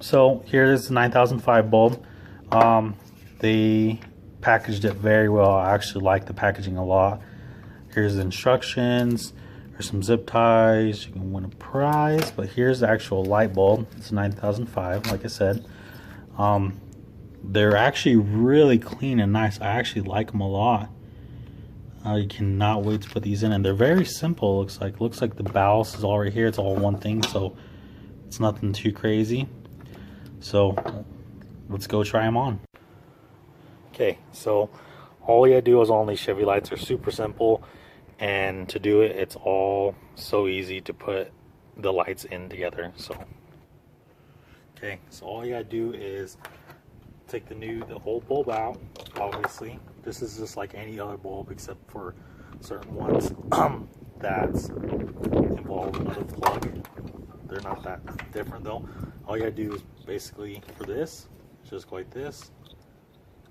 So here is the 9005 bulb. They packaged it very well. I actually like the packaging a lot. Here's the instructions. There's some zip ties. You can win a prize. But here's the actual light bulb. It's a 9005, like I said. They're actually really clean and nice. I actually like them a lot. I cannot wait to put these in, and they're very simple. Looks like the ballast is all right here. It's all one thing, so it's nothing too crazy. So let's go try them on. Okay, so all you gotta do is all these Chevy lights are super simple, and to do it, it's all so easy to put the lights in together. So okay, so all you gotta do is take the old bulb out. Obviously, this is just like any other bulb except for certain ones that's involved another plug. They're not that different though. All you gotta do is basically for this, just go like this,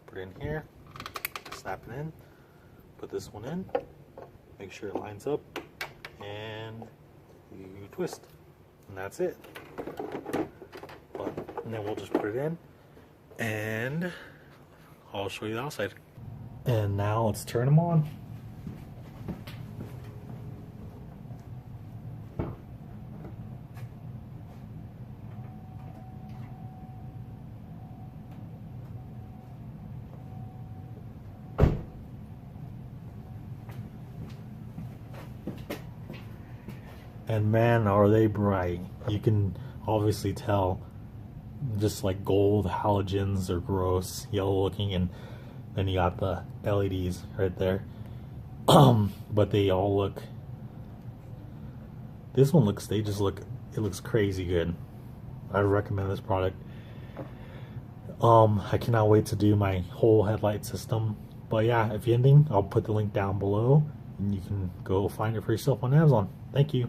put it in here, snap it in, put this one in, make sure it lines up, and you twist, and that's it. And then we'll just put it in, and I'll show you the outside. And now let's turn them on. And man, are they bright. You can obviously tell, just like gold halogens are gross, yellow looking, and then you got the LEDs right there. But they all look, this one looks, it looks crazy good. I recommend this product. I cannot wait to do my whole headlight system. But yeah, if you're anything, I'll put the link down below and you can go find it for yourself on Amazon. Thank you.